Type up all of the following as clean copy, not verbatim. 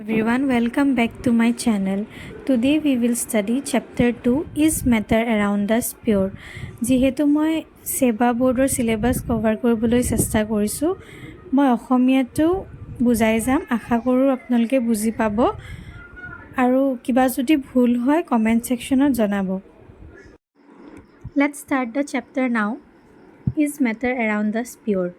Everyone, welcome back to my channel. Today we will study chapter 2 Is Matter Around Us Pure? যিহেতু মই সেবা বোৰ্ডৰ syllabus cover কৰিবলৈ চেষ্টা কৰিছোঁ, মই অসমীয়াটো বুজাই যাম। আশা কৰোঁ আপোনালোকে বুজি পাব আৰু কিবা যদি ভুল হয় কমেণ্ট সেকশ্যনত জনাব। Let's start the chapter now. Is Matter Around Us Pure?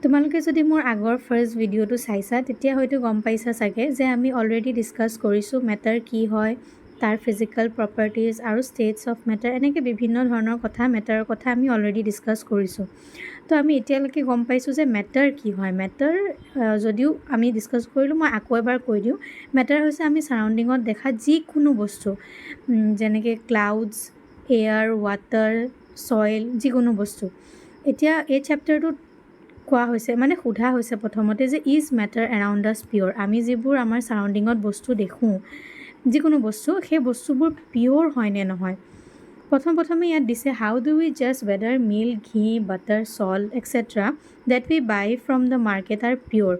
তোমালোকে যদি মোৰ আগৰ ফাৰ্ষ্ট ভিডিঅ'টো চাইছা তেতিয়া হয়তো গম পাইছা চাগে যে আমি অলৰেডি ডিছকাছ কৰিছোঁ মেটাৰ কি হয়, তাৰ ফিজিকেল প্ৰপাৰ্টিজ আৰু ষ্টেটছ অফ মেটাৰ, এনেকৈ বিভিন্ন ধৰণৰ কথা মেটাৰৰ কথা আমি অলৰেডি ডিছকাছ কৰিছোঁ। তো আমি এতিয়ালৈকে গম পাইছোঁ যে মেটাৰ কি হয়। মেটাৰ যদিও আমি ডিছকাছ কৰিলোঁ, মই আকৌ এবাৰ কৈ দিওঁ। মেটাৰ হৈছে আমি ছাৰাউণ্ডিঙত দেখা যিকোনো বস্তু, যেনেকৈ ক্লাউডছ, এয়াৰ, ৱাটাৰ, ছইল, যিকোনো বস্তু। এতিয়া এই চেপ্টাৰটোত কোৱা হৈছে, মানে সোধা হৈছে প্ৰথমতে যে ইজ মেটাৰ এৰাউণ্ড আছ পিয়'ৰ। আমি যিবোৰ আমাৰ ছাৰাউণ্ডিঙত বস্তু দেখোঁ, যিকোনো বস্তু, সেই বস্তুবোৰ পিয়'ৰ হয় নে নহয়। প্ৰথমে ইয়াত দিছে হাউ ডু উই জাজ whether milk, ghee, butter, salt etcetera that we buy from the market are pure.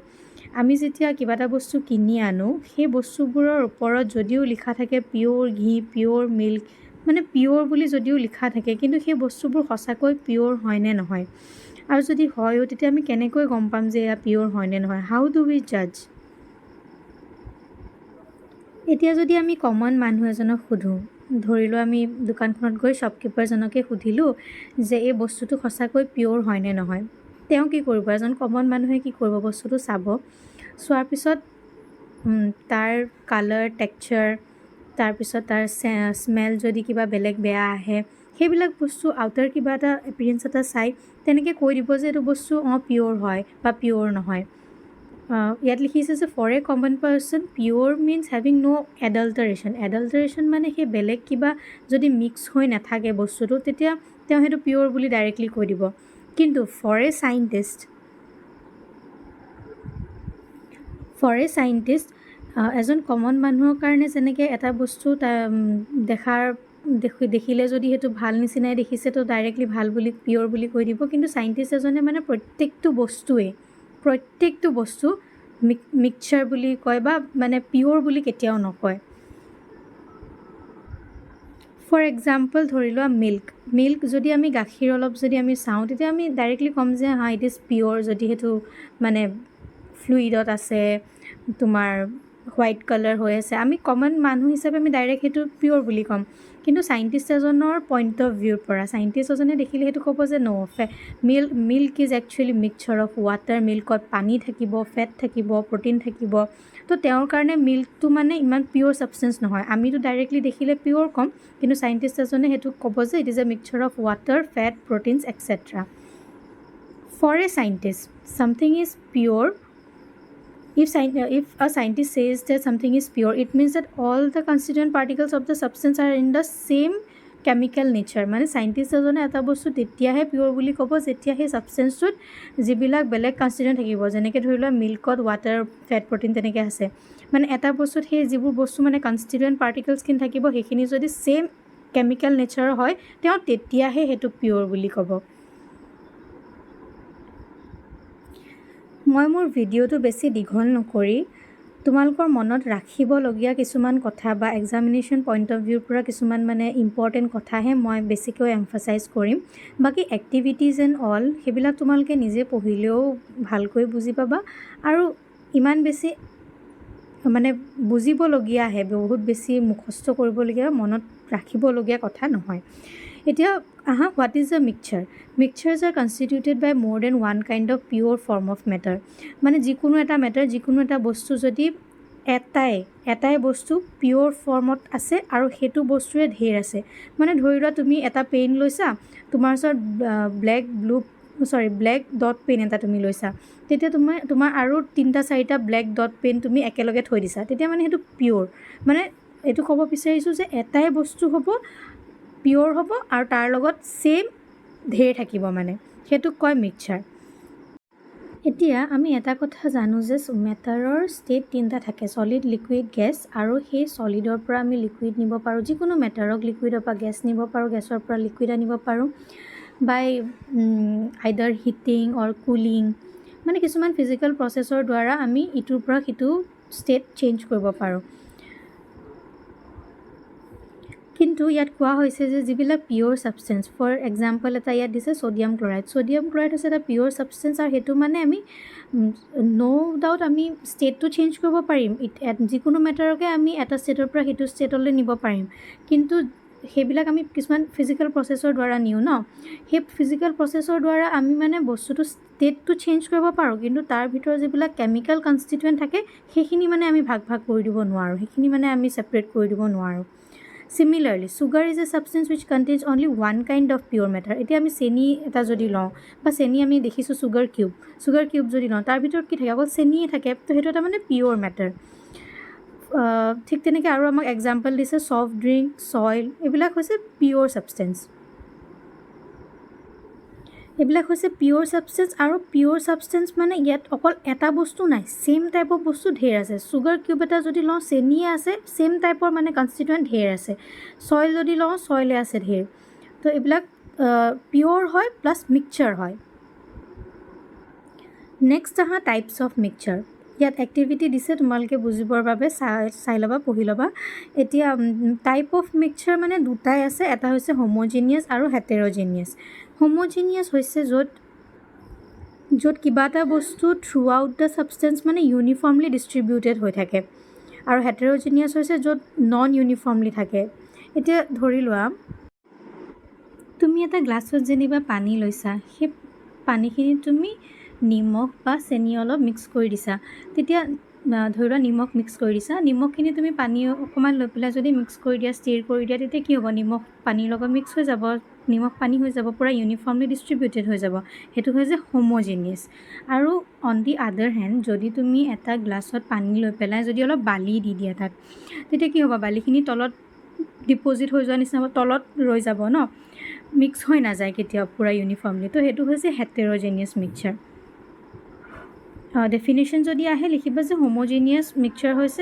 আমি যেতিয়া কিবা এটা বস্তু কিনি আনো, সেই বস্তুবোৰৰ ওপৰত যদিও লিখা থাকে পিয়'ৰ ঘি, পিয়'ৰ মিল্ক, মানে পিয়'ৰ বুলি যদিও লিখা থাকে, কিন্তু সেই বস্তুবোৰ সঁচাকৈ পিয়'ৰ হয় নে নহয়। আৰু যদি হয়ো তেতিয়া আমি কেনেকৈ গম পাম যে এয়া পিয়'ৰ হয় নে নহয়। হাউ ডু উই জাজ। এতিয়া যদি আমি কমন মানুহ এজনক সোধোঁ, ধৰি লওঁ আমি দোকানখনত গৈ শ্বপকিপাৰজনকে সুধিলোঁ যে এই বস্তুটো সঁচাকৈ পিয়'ৰ হয় নে নহয়। তেওঁ কি কৰিব, এজন কমন মানুহে কি কৰিব, বস্তুটো চাব, চোৱাৰ পিছত তাৰ কালাৰ, টেক্সচাৰ, তাৰপিছত তাৰ স্মেল যদি কিবা বেলেগ বেয়া আহে, সেইবিলাক বস্তু আউটাৰ কিবা এটা এপিৰিয়েঞ্চ এটা চাই তেনেকৈ কৈ দিব যে এইটো বস্তু পিয়'ৰ হয় বা পিয়'ৰ নহয়। ইয়াত লিখিছে যে for a common person pure means having no' adulteration. Adulteration মানে সেই বেলেগ কিবা যদি মিক্স হৈ নাথাকে বস্তুটো, তেতিয়া তেওঁ সেইটো পিয়'ৰ বুলি ডাইৰেক্টলি কৈ দিব। কিন্তু ফৰ এ চাইণ্টিষ্ট এজন কমন মানুহৰ কাৰণে যেনেকৈ এটা বস্তু দেখিলে যদি সেইটো ভাল নিচিনাই দেখিছে তো ডাইৰেক্টলি ভাল বুলি পিয়'ৰ বুলি কৈ দিব। কিন্তু চাইণ্টিষ্ট এজনে মানে প্ৰত্যেকটো বস্তু মিক্সচাৰ বুলি কয় বা মানে পিয়'ৰ বুলি কেতিয়াও নকয়। ফৰ এক্সাম্পল ধৰি লোৱা মিল্ক যদি আমি গাখীৰ অলপ যদি আমি চাওঁ, তেতিয়া আমি ডাইৰেক্টলি ক'ম যে হা ইট ইজ পিয়'ৰ, যদি সেইটো মানে ফ্লুইডত আছে, তোমাৰ হোৱাইট কালাৰ হৈ আছে। আমি কমন মানুহ হিচাপে আমি ডাইৰেক্ট সেইটো পিয়'ৰ বুলি ক'ম। কিন্তু চাইণ্টিষ্ট এজনৰ পইণ্ট অফ ভিউৰ পৰা চাইণ্টিষ্ট এজনে দেখিলে সেইটো ক'ব যে milk is actually mixture of water. মিল্কত পানী থাকিব, ফেট থাকিব, প্ৰ'টিন থাকিব। তো তেওঁৰ কাৰণে মিল্কটো মানে ইমান পিয়'ৰ ছাবষ্টেঞ্চ নহয়। আমিতো ডাইৰেক্টলি দেখিলে পিয়'ৰ ক'ম, কিন্তু চাইণ্টিষ্ট এজনে সেইটো ক'ব যে it is a mixture of water, fat, proteins etcetera. For a scientist something is pure. If a scientist says that something is pure, it means that all the constituent particles of the substance are in the same chemical nature. মানে scientist এজনে এটা বস্তু তেতিয়াহে পিয়'ৰ বুলি ক'ব যেতিয়া সেই ছাবষ্টেঞ্চটোত যিবিলাক বেলেগ কনষ্টিটিউয়েণ্ট থাকিব, যেনেকৈ ধৰি লোৱা মিল্কত ৱাটাৰ, ফেট, প্ৰ'টিন তেনেকৈ আছে। মানে এটা বস্তুত সেই যিবোৰ বস্তু মানে কনষ্টিটিউয়েণ্ট পাৰ্টিকলছখিনি থাকিব, সেইখিনি যদি ছেইম কেমিকেল নেচাৰৰ হয়, তেওঁ তেতিয়াহে সেইটো পিয়'ৰ বুলি ক'ব। মই মোৰ ভিডিঅ'টো বেছি দীঘল নকৰি তোমালোকৰ মনত ৰাখিবলগীয়া কিছুমান কথা বা এক্সামিনেশ্যন পইণ্ট অফ ভিউৰ পৰা কিছুমান মানে ইম্পৰ্টেণ্ট কথাহে মই বেছিকৈ এমফাচাইজ কৰিম। বাকী এক্টিভিটিজ এণ্ড অল সেইবিলাক তোমালোকে নিজে পঢ়িলেও ভালকৈ বুজি পাবা, আৰু ইমান বেছি মানে বুজিবলগীয়াহে, বহুত বেছি মুখস্থ কৰিবলগীয়া, মনত ৰাখিবলগীয়া কথা নহয়। এতিয়া আহা, what is a mixture. Mixtures are constituted by more than one kind of pure form of matter. মানে যিকোনো এটা বস্তু যদি এটাই বস্তু পিয়'ৰ ফৰ্মত আছে আৰু সেইটো বস্তুৰে ঢেৰ আছে। মানে ধৰি লোৱা তুমি এটা পেইন লৈছা, তোমাৰ ওচৰত ব্লেক ডট পেন এটা তুমি লৈছা, তেতিয়া তোমাৰ আৰু 3-4টা ব্লেক ডট পেন তুমি একেলগে থৈ দিছা, তেতিয়া মানে সেইটো পিয়'ৰ। মানে এইটো ক'ব বিচাৰিছোঁ যে এটাই বস্তু হ'ব, পিয়'ৰ হ'ব, আৰু তাৰ লগত ছেইম ঢেৰ থাকিব, মানে সেইটোক কয় মিক্সচাৰ। এতিয়া আমি এটা কথা জানো যে মেটাৰৰ ষ্টেট 3টা থাকে, ছলিড, লিকুইড, গেছ। আৰু সেই ছলিডৰ পৰা আমি লিকুইড নিব পাৰোঁ, যিকোনো মেটাৰক লিকুইডৰ পৰা গেছ নিব পাৰোঁ, গেছৰ পৰা লিকুইড আনিব পাৰোঁ বাই আইদাৰ হিটিং অৰ কুলিং। মানে কিছুমান ফিজিকেল প্ৰচেছৰ দ্বাৰা আমি ইটোৰ পৰা সিটো ষ্টেট চেঞ্জ কৰিব পাৰোঁ। কিন্তু ইয়াত কোৱা হৈছে যে যিবিলাক পিয়'ৰ ছাবষ্টেঞ্চ, ফৰ এক্সাম্পল এটা ইয়াত দিছে ছ'ডিয়াম ক্লৰাইড। ছ'ডিয়াম ক্লৰাইড হৈছে এটা পিয়'ৰ ছাবষ্টেঞ্চ আৰু সেইটো মানে আমি ন' ডাউট আমি ষ্টেটটো চেঞ্জ কৰিব পাৰিম। যিকোনো মেটাৰকে আমি এটা ষ্টেটৰ পৰা সেইটো ষ্টেটলৈ নিব পাৰিম, কিন্তু সেইবিলাক আমি কিছুমান ফিজিকেল প্ৰচেছৰ দ্বাৰা নিওঁ ন। সেই ফিজিকেল প্ৰচেছৰ দ্বাৰা আমি মানে বস্তুটো ষ্টেটটো চেঞ্জ কৰিব পাৰোঁ, কিন্তু তাৰ ভিতৰত যিবিলাক কেমিকেল কনষ্টিটুৱেণ্ট থাকে সেইখিনি মানে আমি ভাগ ভাগ কৰি দিব নোৱাৰোঁ, সেইখিনি মানে আমি ছেপাৰেট কৰি দিব নোৱাৰোঁ। Similarly, sugar is a substance which contains only one kind of pure matter. এতিয়া আমি চেনি এটা যদি লওঁ বা চেনি আমি দেখিছোঁ চুগাৰ কিউব যদি লওঁ, তাৰ ভিতৰত কি থাকে? অকল চেনিয়ে থাকে, তো সেইটো এটা মানে পিয়'ৰ মেটাৰ। ঠিক তেনেকৈ আৰু আমাক এক্সাম্পল দিছে ছফ্ট ড্ৰিংক, চইল, এইবিলাক হৈছে পিয়'ৰ ছাবষ্টেঞ্চ। এইবিলাক হৈছে পিয়'ৰ ছাবষ্টেঞ্চ, আৰু পিয়'ৰ ছাবষ্টেঞ্চ মানে ইয়াত অকল এটা বস্তু নাই, ছেইম টাইপৰ বস্তু ঢেৰ আছে। চুগাৰ কিউব এটা যদি লওঁ, চেনিয়ে আছে, ছেইম টাইপৰ মানে কনষ্টিটুৱেণ্ট ঢেৰ আছে। চইল যদি লওঁ, চইলে আছে ঢেৰ। তো এইবিলাক পিয়'ৰ হয় প্লাছ মিক্সচাৰ হয়। নেক্সট আহা টাইপছ অফ মিক্সচাৰ। ইয়াত এক্টিভিটি দিছে তোমালোকে বুজিবৰ বাবে, চাই ল'বা, পঢ়ি ল'বা। এতিয়া টাইপ অফ মিক্সচাৰ মানে দুটাই আছে, এটা হৈছে হোম'জিনিয়াছ আৰু হেটেৰ'জিনিয়াছ। হোম'জিনিয়াছ হৈছে য'ত কিবা এটা বস্তু থ্ৰু আউট দ্য ছাবষ্টেঞ্চ মানে ইউনিফৰ্মলি ডিষ্ট্ৰিবিউটেড হৈ থাকে, আৰু হেটেৰ'জিনিয়াছ হৈছে য'ত নন ইউনিফৰ্মলি থাকে। এতিয়া ধৰি লোৱা তুমি এটা গ্লাছত যেনিবা পানী লৈছা, সেই পানীখিনিত তুমি নিমখ বা চেনি অলপ মিক্স কৰি দিছা। তেতিয়া ধৰি লোৱা নিমখ মিক্স কৰি দিছা, নিমখখিনি তুমি পানী অকণমান লৈ পেলাই যদি মিক্স কৰি দিয়া, ষ্টিৰ কৰি দিয়া, তেতিয়া কি হ'ব? নিমখ পানীৰ লগত মিক্স হৈ যাব, নিমখ পানী হৈ যাব, পূৰা ইউনিফৰ্মলি ডিষ্ট্ৰিবিউটেড হৈ যাব। সেইটো হৈছে হোম'জিনিয়াছ। আৰু অন দি আদাৰ হেণ্ড, যদি তুমি এটা গ্লাছত পানী লৈ পেলাই যদি অলপ বালি দি দিয়া তাত, তেতিয়া কি হ'ব? বালিখিনি তলত ডিপ'জিট হৈ যোৱা নিচিনা হ'ব, তলত ৰৈ যাব ন, মিক্স হৈ নাযায় কেতিয়াও পূৰা ইউনিফৰ্মলি। তো সেইটো হৈছে হেটেৰ'জিনিয়াছ মিক্সচাৰ। ডেফিনেশ্যন যদি আহে লিখিবা যে হোম'জিনিয়াছ মিক্সচাৰ হৈছে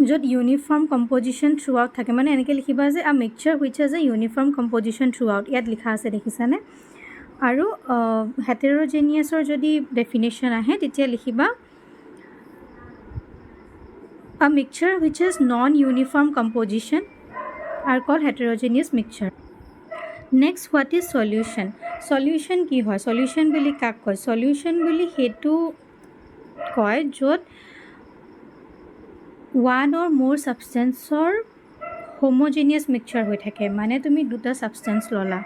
য'ত ইউনিফৰ্ম কম্পজিশ্যন থ্ৰু আউট থাকে। মানে এনেকৈ লিখিবা যে mixture which has a uniform composition through out. ইয়াত লিখা আছে, দেখিছানে? আৰু হেটেৰ'জিনিয়াছৰ যদি ডেফিনেশ্যন আহে তেতিয়া লিখিবা a mixture which has non-uniform composition are called heterogeneous mixture. Next, what is solution? Solution কি হয়? Solution বুলি কাক কয়? Solution বুলি সেইটো কয় য'ত one or more substanceৰ হোম'জিনিয়াছ মিক্সচাৰ হৈ থাকে। মানে তুমি দুটা ছাবষ্টেঞ্চ ল'লা,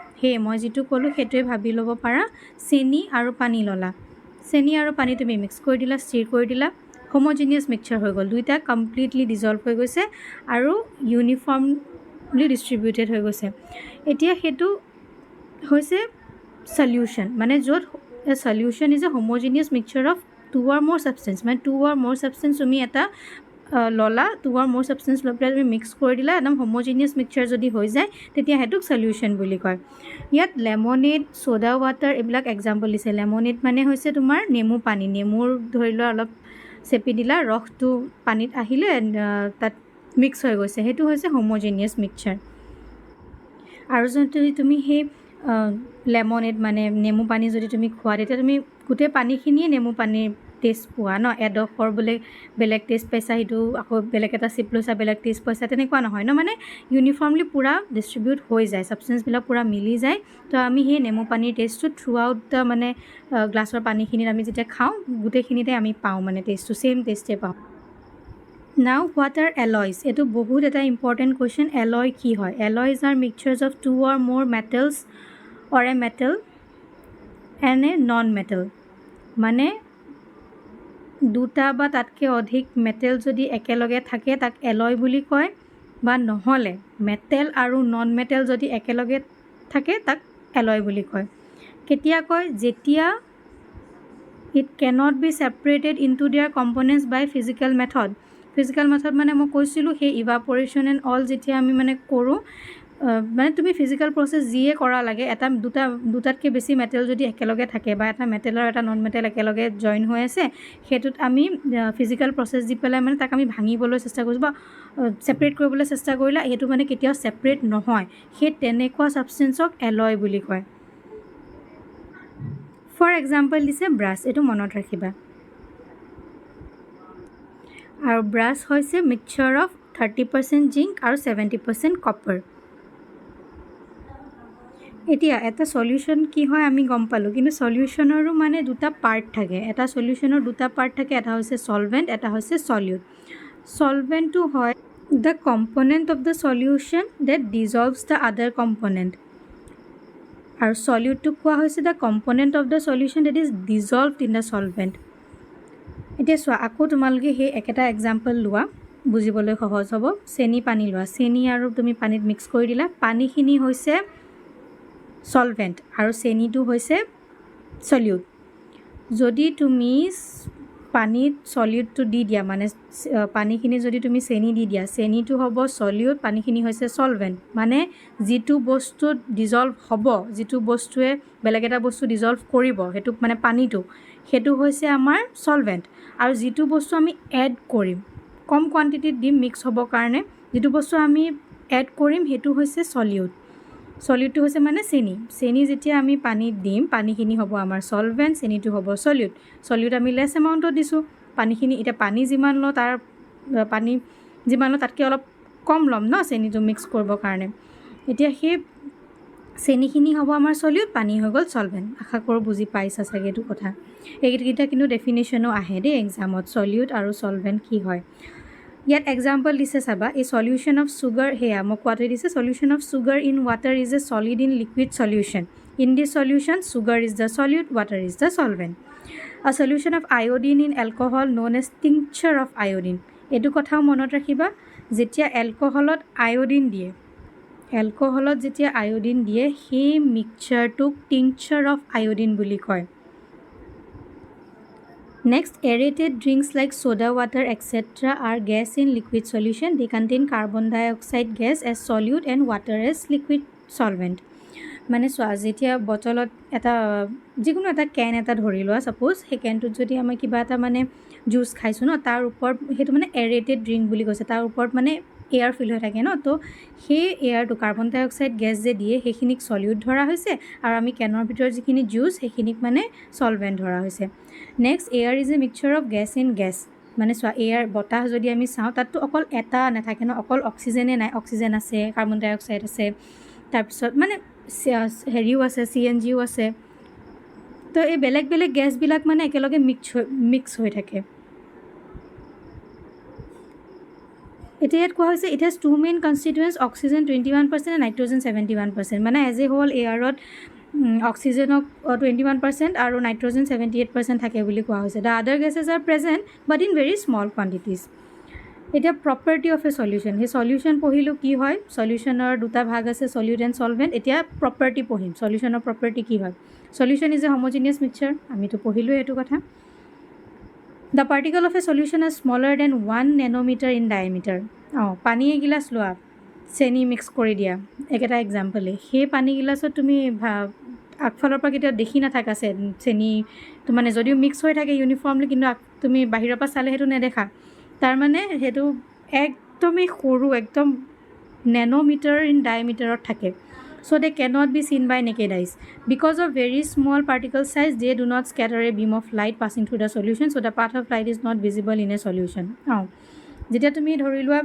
মই যিটো ক'লোঁ সেইটোৱে ভাবি ল'ব পাৰা। চেনি আৰু পানী ল'লা, চেনি আৰু পানী তুমি মিক্স কৰি দিলা, ষ্টিৰ কৰি দিলা, হোম'জিনিয়াছ মিক্সচাৰ হৈ গ'ল। দুইটা কমপ্লিটলি ডিজল্ভ হৈ গৈছে আৰু ইউনিফৰ্মলি ডিষ্ট্ৰিবিউটেড হৈ গৈছে। এতিয়া সেইটো হৈছে সলিউশ্যন, মানে য'ত solution is a homogeneous mixture of two or more substance. মানে টু অৰ মোৰ ছাবষ্টেঞ্চ তুমি এটা ল'লা, টু অৰ মোৰ ছাবষ্টেঞ্চ লৈ পেলাই তুমি মিক্স কৰি দিলা, একদম হোম'জিনিয়াছ মিক্সচাৰ যদি হৈ যায় তেতিয়া সেইটোক সলিউশ্যন বুলি কয়। ইয়াত লেমনেড, ছ'ডা ৱাটাৰ এইবিলাক এক্সাম্পল দিছে। লেমনেড মানে হৈছে তোমাৰ নেমু পানী, নেমুৰ ধৰি লোৱা অলপ চেপি দিলা, ৰসটো পানীত আহিলে তাত মিক্স হৈ গৈছে, সেইটো হৈছে হোম'জিনিয়াছ মিক্সচাৰ। আৰু যদি তুমি সেই লেমনেড মানে নেমু পানী যদি তুমি খোৱা, তেতিয়া তুমি গোটেই পানীখিনিয়ে নেমু পানীৰ টেষ্ট পোৱা ন। এডোখৰ বোলে বেলেগ টেষ্ট পাইছা, সেইটো আকৌ বেলেগ এটা চিপ লৈছা, বেলেগ টেষ্ট পাইছা, তেনেকুৱা নহয় ন। মানে ইউনিফৰ্মলি পূৰা ডিষ্ট্ৰিবিউট হৈ যায়, ছাবষ্টেঞ্চবিলাক পূৰা মিলি যায়। তো আমি সেই নেমু পানীৰ টেষ্টটো থ্ৰু আউট দ্য মানে গ্লাছৰ পানীখিনিত আমি যেতিয়া খাওঁ, গোটেইখিনিতে আমি পাওঁ, মানে টেষ্টটো ছেইম টেষ্টে পাওঁ। নাও হোৱাট আৰ এলয়জ? এইটো বহুত এটা ইম্পৰ্টেণ্ট কুৱেশ্যন। এলয় কি হয়? Alloys are mixtures of two or more metals or a metal and a non metal. মানে দুটা বা তাতকৈ অধিক মেটেল যদি একেলগে থাকে তাক এলয় বুলি কয়, বা নহ'লে মেটেল আৰু নন মেটেল যদি একেলগে থাকে তাক এলয় বুলি কয়। কেতিয়া কয়? যেতিয়া it cannot be separated into their components by physical method. Physical method মানে মই কৈছিলোঁ সেই ইভাপৰেশ্যন এণ্ড অল যেতিয়া আমি মানে কৰোঁ, মানে তুমি ফিজিকেল প্ৰচেছ যিয়ে কৰা লাগে, দুটাতকৈ বেছি মেটেল যদি একেলগে থাকে বা এটা মেটেল আৰু এটা নন মেটেল একেলগে জইন হৈ আছে, সেইটোত আমি ফিজিকেল প্ৰচেছ দি পেলাই মানে তাক আমি ভাঙিবলৈ চেষ্টা কৰিছোঁ বা ছেপাৰেট কৰিবলৈ চেষ্টা কৰিলে সেইটো মানে কেতিয়াও ছেপাৰেট নহয়। সেই তেনেকুৱা ছাবষ্টেঞ্চক এলয় বুলি কয়। ফৰ এক্সাম্পল দিছে ব্ৰাছ, এইটো মনত ৰাখিবা। আৰু ব্ৰাছ হৈছে মিক্সচাৰ অফ 30% জিংক আৰু 70% কপাৰ। এতিয়া এটা সলিউশ্যন কি হয় আমি গম পালোঁ, কিন্তু সলিউশ্যনৰো মানে দুটা পাৰ্ট থাকে। এটা সলিউশ্যনৰ দুটা পাৰ্ট থাকে, এটা হৈছে সলভেণ্ট, এটা হৈছে সলিউট। সলভেণ্টটো হয় the component of the solution that dissolves the other component, আৰু সলিউটটোক কোৱা হৈছে the component of the solution that is dissolved in the solvent. এতিয়া চোৱা, আকৌ তোমালোকে সেই একেটা এক্সাম্পল লোৱা, বুজিবলৈ সহজ হ'ব। চেনি পানী লোৱা, চেনি আৰু তুমি পানীত মিক্স কৰি দিলা, পানীখিনি হৈছে সলভেণ্ট আৰু চেনিটো হৈছে সলিউট। যদি তুমি পানীত সলিউটটো দি দিয়া, মানে পানীখিনি যদি তুমি চেনি দি দিয়া, চেনিটো হ'ব সলিউট, পানীখিনি হৈছে সলভেণ্ট। মানে যিটো বস্তুত ডিজলভ হ'ব, যিটো বস্তুৱে বেলেগ এটা বস্তু ডিজলভ কৰিব, সেইটো মানে পানীটো, সেইটো হৈছে আমাৰ সলভেণ্ট। আৰু যিটো বস্তু আমি এড কৰিম, কম কোৱান্টিটিত দিম মিক্স হ'বৰ কাৰণে, যিটো বস্তু আমি এড কৰিম সেইটো হৈছে সলিউট। সলিউটটো হৈছে মানে চেনি। চেনি যেতিয়া আমি পানীত দিম, পানীখিনি হ'ব আমাৰ সলভেণ্ট, চেনিটো হ'ব সলিউট। সলিউট আমি লেছ এমাউণ্টত দিছোঁ, পানীখিনি এতিয়া পানী যিমান লওঁ পানী যিমান লওঁ তাতকৈ অলপ কম ল'ম ন চেনিটো মিক্স কৰিবৰ কাৰণে। এতিয়া সেই চেনিখিনি হ'ব আমাৰ সলিউট, পানী হৈ গ'ল সলভেণ্ট। আশা কৰোঁ বুজি পাইছা চাগে এইটো কথা। এইকেইটা কিন্তু ডেফিনেশ্যনো আহে দেই এক্সামত, সলিউট আৰু সলভেণ্ট কি হয়। ইয়াত এক্সাম্পল দিছে চাবা, এই সলিউশ্যন অফ চুগাৰ, সেয়া মোক কোৱাটোৱে দিছে, solution of sugar in water is a solid in liquid solution. In this solution sugar is the solute, water is the solvent. A solution of iodine in alcohol known as tincture of iodine. এইটো কথাও মনত ৰাখিবা, যেতিয়া এলকহলত iodine দিয়ে, এলকহলত যেতিয়া iodine দিয়ে, সেই মিক্সচাৰটোক tincture of iodine বুলি কয়। Next, aerated drinks like soda water etc. are gas in liquid solution. They contain carbon dioxide gas as solute and water as liquid solvent. মানে চোৱা, যেতিয়া বটলত এটা যিকোনো এটা কেন এটা ধৰি লোৱা, ছাপ'জ সেই কেনটোত যদি আমি কিবা এটা মানে জুচ খাইছোঁ ন, তাৰ ওপৰত সেইটো মানে এৰেটেড ড্ৰিংক বুলি কৈছে, তাৰ ওপৰত মানে এয়াৰ ফিল হৈ থাকে ন, তো সেই এয়াৰটো কাৰ্বন ডাই অক্সাইড গেছ যে দিয়ে সেইখিনিক সলিউট ধৰা হৈছে, আৰু আমি কেনৰ ভিতৰত যিখিনি জুচ সেইখিনিক মানে সলভেণ্ট ধৰা হৈছে। Next, air is a mixture of gas in gas. মানে চোৱা, এয়াৰ বতাহ যদি আমি চাওঁ, তাততো অকল এটা নাথাকে ন, অকল অক্সিজেনে নাই, অক্সিজেন আছে, কাৰ্বন ডাই অক্সাইড আছে, তাৰপিছত মানে হেৰিও আছে, CNG আছে। তো এই বেলেগ বেলেগ গেছবিলাক মানে একেলগে মিক্স হৈ থাকে। এতিয়া ইয়াত কোৱা হৈছে it has two main constituents, oxygen 21% and nitrogen 71%। মানে এজ এ হোল এয়াৰত অক্সিজেনক 21% আৰু নাইট্ৰজেন 78% থাকে বুলি কোৱা হৈছে। The other gases are present but in very small quantities. এতিয়া প্ৰপাৰ্টি অফ এ সলিউশ্যন, সেই সলিউশ্যন পঢ়িলোঁ কি হয়, সলিউশ্যনৰ দুটা ভাগ আছে, সলিউট এণ্ড সলভেণ্ট। এতিয়া প্ৰপাৰ্টি পঢ়িম, সলিউশ্যনৰ প্ৰপাৰ্টি কি হয়। Solution is a homogeneous mixture, আমিতো পঢ়িলোঁ এইটো কথা। The particle of a solution are smaller than 1 nanometer in diameter. পানী এগিলাচ লোৱা, চেনি মিক্স কৰি দিয়া, একেটা এক্সাম্পলেই। সেই পানী গিলাচত তুমি আগফালৰ পৰা কেতিয়াও দেখি নাথাকা চেনিটো, মানে যদিও মিক্স হৈ থাকে ইউনিফৰ্মলি, কিন্তু তুমি বাহিৰৰ পৰা চালে সেইটো নেদেখা। তাৰমানে সেইটো একদমেই সৰু, একদম নেন'মিটাৰ ইন ডায়েমিটাৰত থাকে। চ' দে cannot be seen by naked eyes. Because of very small particle size, they do not scatter a beam of light passing through the solution, so' the path of light is not visible in a solution. যেতিয়া তুমি ধৰি লোৱা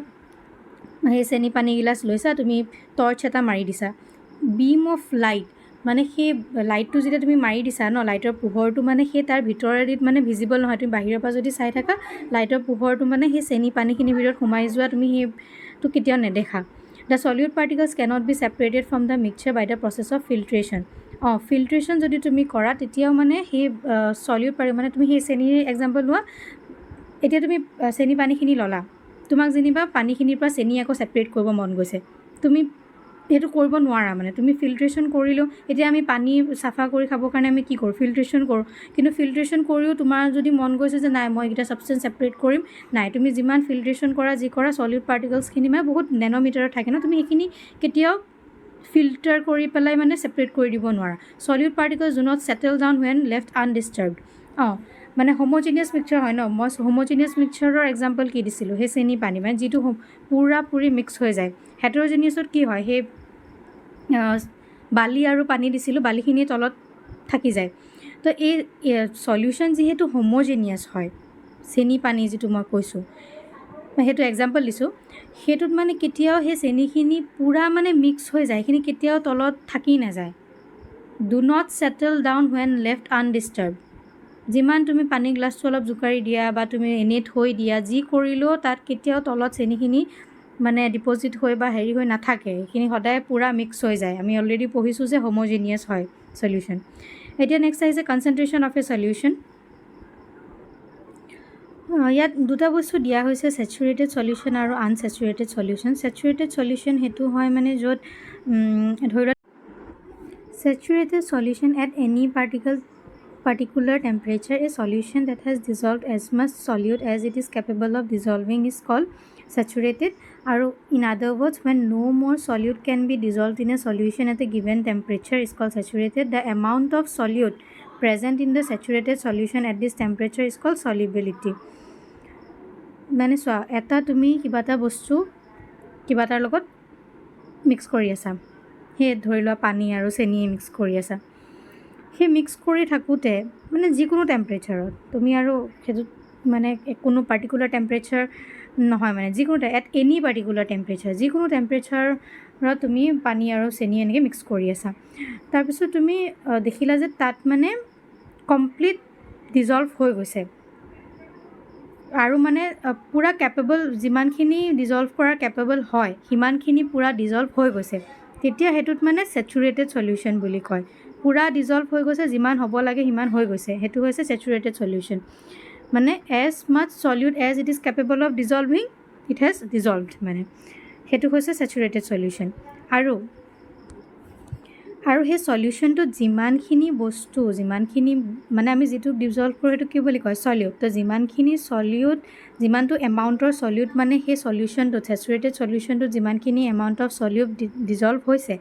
সেই চেনি পানী গিলাচ লৈছা, তুমি টৰ্চ এটা মাৰি দিছা, বিম অফ লাইট মানে সেই লাইটটো যেতিয়া তুমি মাৰি দিছা ন, লাইটৰ পোহৰটো মানে সেই তাৰ ভিতৰেদি মানে ভিজিবল নহয়। তুমি বাহিৰৰ পৰা যদি চাই থাকা, লাইটৰ পোহৰটো মানে সেই চেনি পানীখিনিৰ ভিতৰত সোমাই যোৱা তুমি সেইটো কেতিয়াও নেদেখা। The solute particles cannot be separated from the mixture by the process of filtration. Filtration যদি তুমি কৰা, তেতিয়াও মানে সেই সলিউট মানে তুমি সেই চেনিৰ এক্সাম্পল লোৱা, এতিয়া তুমি চেনি পানীখিনি ল'লা, তোমাক যেনিবা পানীখিনিৰ পৰা চেনি আকৌ ছেপাৰেট কৰিব মন গৈছে, তুমি সেইটো কৰিব নোৱাৰা। মানে তুমি ফিল্ট্ৰেশ্যন কৰিলেও, এতিয়া আমি পানী চাফা কৰি খাবৰ কাৰণে আমি কি কৰোঁ, ফিল্ট্ৰেশ্যন কৰোঁ। কিন্তু ফিল্ট্ৰেশ্যন কৰিও তোমাৰ যদি মন গৈছে যে নাই মই এইকেইটা ছাবষ্টেঞ্চ ছেপাৰেট কৰিম, নাই, তুমি যিমান ফিল্ট্ৰেশ্যন কৰা যি কৰা, সলিউট পাৰ্টিকলছখিনি মানে বহুত নেন'মিটাৰত থাকে ন, তুমি সেইখিনি কেতিয়াও ফিল্টাৰ কৰি পেলাই মানে ছেপাৰেট কৰি দিব নোৱাৰা। Solute particles do not settle down when left undisturbed. মানে হোমোজিনিয়াছ মিক্সচাৰ হয় ন, মই হোমোজিনিয়াছ মিক্সচাৰৰ এক্সাম্পল কি দিছিলোঁ, সেই চেনি পানী, মানে যিটো পূৰা মিক্স হৈ যায়। হেটেৰ'জিনিয়াছত কি হয়, সেই বালি আৰু পানী দিছিলোঁ, বালিখিনি তলত থাকি যায়। তো এই সলিউশ্যন যিহেতু হোমোজেনিয়াছ হয়, চেনি পানী যিটো মই কৈছোঁ, সেইটো এক্সাম্পল দিছোঁ, সেইটোত মানে কেতিয়াও সেই চেনিখিনি পূৰা মানে মিক্স হৈ যায়, সেইখিনি কেতিয়াও তলত থাকি নাযায়। Do not settle down when left undisturb. যিমান তুমি পানী গ্লাছটো অলপ জোকাৰি দিয়া বা তুমি এনেই থৈ দিয়া, যি কৰিলেও তাত কেতিয়াও তলত চেনিখিনি মানে ডিপ'জিট হৈ বা হেৰি হৈ নাথাকে, সেইখিনি সদায় পূৰা মিক্স হৈ যায়। আমি অলৰেডি পঢ়িছোঁ যে হোমোজেনিয়াছ হয় সলিউশ্যন। এতিয়া নেক্সট আহিছে কনচেনট্ৰেশ্যন অফ এ সলিউশ্যন। ইয়াত দুটা বস্তু দিয়া হৈছে, ছেচুৰেটেড সলিউশ্যন আৰু আনছেচুৰেটেড সলিউশ্যন। ছেচুৰেটেড সলিউশ্যন সেইটো হয় মানে য'ত ধৰি লোৱা saturated solution at any particular temperature, a solution that has dissolved as much solute as it is capable of dissolving is called saturated. Or in other words, when no more solute can be dissolved in a solution at a given temperature is called saturated. The amount of solute present in the saturated solution at this temperature is called solubility. মানে চোৱা, এটা তুমি কিবা এটা বস্তু কিবা এটাৰ লগত মিক্স কৰি আছা, সেই ধৰি লোৱা পানী আৰু চেনিয়ে মিক্স কৰি আছা। সেই মিক্স কৰি থাকোঁতে মানে যিকোনো টেম্পাৰেচাৰত তুমি আৰু সেইটোত মানে কোনো পাৰ্টিকুলাৰ টেম্পাৰেচাৰ নহয়, মানে যিকোনো এট এনি পাৰ্টিকুলাৰ টেম্পাৰেচাৰ, যিকোনো টেম্পাৰেচাৰত তুমি পানী আৰু চেনি এনেকৈ মিক্স কৰি আছা। তাৰপিছত তুমি দেখিলা যে তাত মানে কমপ্লিট ডিজলভ হৈ গৈছে আৰু মানে পূৰা কেপেবল, যিমানখিনি ডিজলভ কৰাৰ কেপেবল হয় সিমানখিনি পূৰা ডিজলভ হৈ গৈছে, তেতিয়া সেইটোত মানে ছেচুৰেটেড সলিউশ্যন বুলি কয়। পূৰা ডিজলভ হৈ গৈছে, যিমান হ'ব লাগে সিমান হৈ গৈছে, সেইটো হৈছে ছেচুৰেটেড সলিউশ্যন। মানে as much solute as it is capable of dissolving it has dissolved, মানে সেইটো হৈছে ছেচুৰেটেড সলিউশ্যন। আৰু সেই সলিউশ্যনটোত যিমানখিনি বস্তু, যিমানখিনি মানে আমি যিটো ডিজলভ কৰোঁ সেইটো কি বুলি কয়, সলিউট। তো যিমানখিনি সলিউট, যিমানটো এমাউণ্টৰ সলিউট মানে সেই সলিউশ্যনটোত, ছেচুৰেটেড সলিউশ্যনটোত যিমানখিনি এমাউণ্ট অফ সলিউট ডিজলভ হৈছে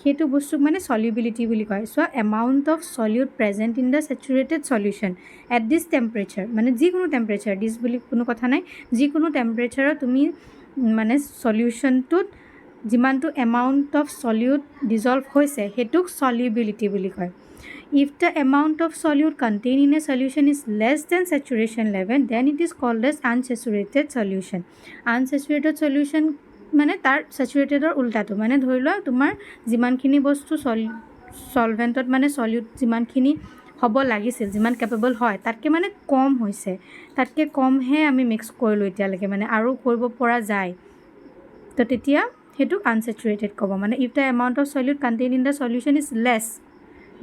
সেইটো বস্তুক মানে সলিউবিলিটি বুলি কয়। So' amount of solute present in the saturated solution at this temperature, মানে যিকোনো টেম্পাৰেচাৰ, দিছ বুলি কোনো কথা নাই, যিকোনো টেম্পাৰেচাৰত তুমি মানে সলিউশ্যনটোত যিমানটো এমাউণ্ট অফ সলিউট ডিজলভ হৈছে সেইটোক সলিউবিলিটি বুলি কয়। If the amount of solute contain in a solution is less than saturation level then it is called as unsaturated solution. Unsaturated solution মানে তাৰ ছেচুৰেটেডৰ উল্টাটো, মানে ধৰি লোৱা তোমাৰ যিমানখিনি বস্তু চলভেণ্টত মানে সলিউট যিমানখিনি হ'ব লাগিছিল, যিমান কেপেবল হয় তাতকৈ মানে কম হৈছে, তাতকৈ কমহে আমি মিক্স কৰিলোঁ এতিয়ালৈকে, মানে আৰু কৰিব পৰা যায়, তো তেতিয়া সেইটোক আনছেচুৰেটেড ক'ব। মানে if the amount of solute contain in the solution is less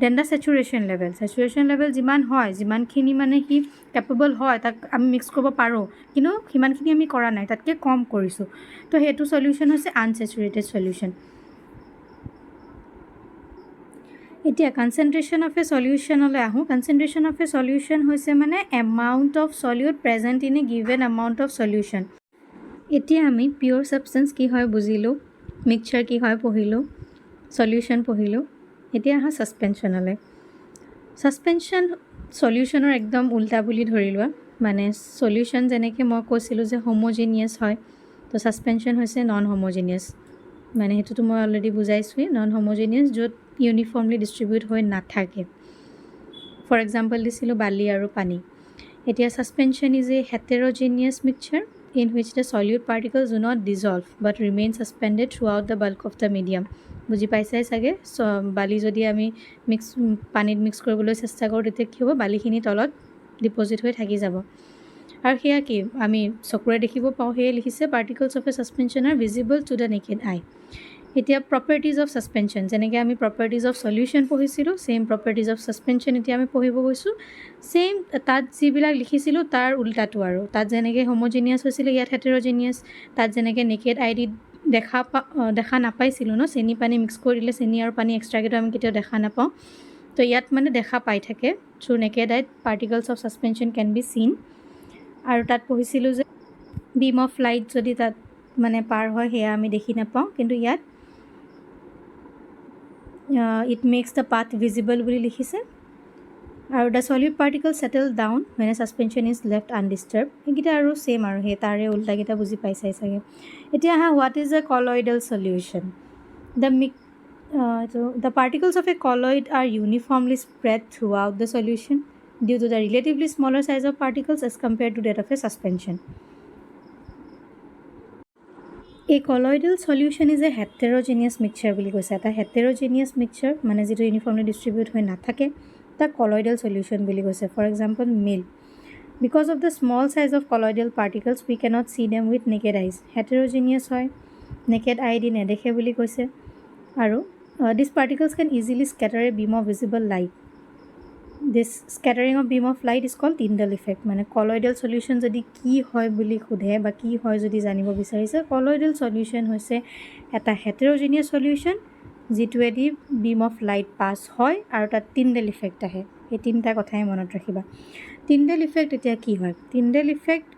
than the saturation level, saturation level যিমান হয়, যিমানখিনি মানে সি কেপেবল হয় তাক আমি মিক্স কৰিব পাৰোঁ, কিন্তু সিমানখিনি আমি কৰা নাই, তাতকৈ কম কৰিছোঁ, তো সেইটো সলিউশ্যন হৈছে আনছেচুৰেটেড সলিউশ্যন। এতিয়া কনচেনট্ৰেশ্যন অফ এ সলিউশ্যনলৈ আহোঁ। কনচেনট্ৰেশ্যন অফ এ সলিউশ্যন হৈছে মানে amount of solute present in a given amount of solution. এতিয়া আমি পিয়'ৰ ছাবষ্টেঞ্চ কি হয় বুজিলোঁ, মিক্সচাৰ কি হয় পঢ়িলোঁ, সলিউশ্যন পঢ়িলোঁ। এতিয়া আহা ছাছপেনশ্যনলৈ। ছাছপেনশ্যন সলিউশ্যনৰ একদম উল্টা বুলি ধৰি লোৱা, মানে সলিউশ্যন যেনেকৈ মই কৈছিলোঁ যে হোমোজেনিয়াছ হয়, তো ছাছপেনশ্যন হৈছে নন হোমোজেনিয়াছ, মানে সেইটোতো মই অলৰেডি বুজাইছোঁৱেই, নন হোমোজেনিয়াছ য'ত ইউনিফৰ্মলি ডিষ্ট্ৰিবিউট হৈ নাথাকে। ফৰ এক্সাম্পল দিছিলোঁ বালি আৰু পানী। এতিয়া suspension is a heterogeneous mixture in which the solute particles do not dissolve but remain suspended throughout the bulk of the medium. বুজি পাইছাই চাগে, বালি যদি আমি পানীত মিক্স কৰিবলৈ চেষ্টা কৰোঁ তেতিয়া কি হ'ব, বালিখিনি তলত ডিপ'জিট হৈ থাকি যাব। আৰু সেয়া কি আমি চকুৰে দেখিব পাওঁ, সেয়ে লিখিছে particles of a suspension are visible to the naked eye. এতিয়া প্ৰপাৰ্টিজ অফ ছাছপেনশ্যন, যেনেকৈ আমি প্ৰপাৰ্টিজ অফ সলিউশ্যন পঢ়িছিলোঁ, ছেইম প্ৰপাৰ্টিজ অফ ছাছপেনশ্যন এতিয়া আমি পঢ়িব গৈছোঁ। ছেইম তাত যিবিলাক লিখিছিলোঁ তাৰ উল্টাটো, আৰু তাত যেনেকৈ হোমোজেনিয়াছ হৈছিলে ইয়াত হেটেৰ'জেনিয়াছ। তাত যেনেকৈ নেকেড আই ডি দেখা নাপাইছিলোঁ ন, চেনি পানী মিক্স কৰি দিলে চেনি আৰু পানী এক্সট্ৰাকেতো আমি কেতিয়াও দেখা নাপাওঁ, তো ইয়াত মানে দেখা পাই থাকে, থ্ৰু নেকেড আইত particles of suspension can be seen. আৰু তাত পঢ়িছিলোঁ যে বিম অফ লাইট যদি তাত মানে পাৰ হয় সেয়া আমি দেখি নাপাওঁ, কিন্তু ইয়াত it makes the path visible বুলি লিখিছে। আৰু the solute particle settle down মানে ছাছপেনশ্যন ইজ লেফ্ট আনডিষ্টাৰ্ব, সেইকেইটা আৰু ছেইম আৰু সেই তাৰে উল্টাকেইটা বুজি পাইছাই চাগে। এতিয়া আহা what is a colloidal solution. So the particles of a colloid are uniformly spread throughout the solution due to the relatively smaller size of particles as compared to that of a suspension. A colloidal solution is a heterogeneous mixture বুলি কৈছে এটা heterogeneous mixture মানে যেটো uniformly distribute হৈ নাথাকে তা colloidal solution বুলি কৈছে for example milk. Because of the small size of colloidal particles we cannot see them with naked eyes. Heterogeneous হয় naked eye দি নেদেখে বুলি কৈছে আৰু these particles can easily scatter a beam of visible light. This scattering of beam of light is called Tyndall effect. মানে colloidal solution যদি কি হয় বুলি খুধে বা কি হয় যদি জানিব বিচাৰিছে colloidal solution হৈছে এটা heterogeneous solution যেটোৱেদি beam of light pass হয় আৰু তাত Tyndall effect আহে এই তিনটা কথাই মনত ৰাখিবা Tyndall effect এতিয়া কি হয় Tyndall effect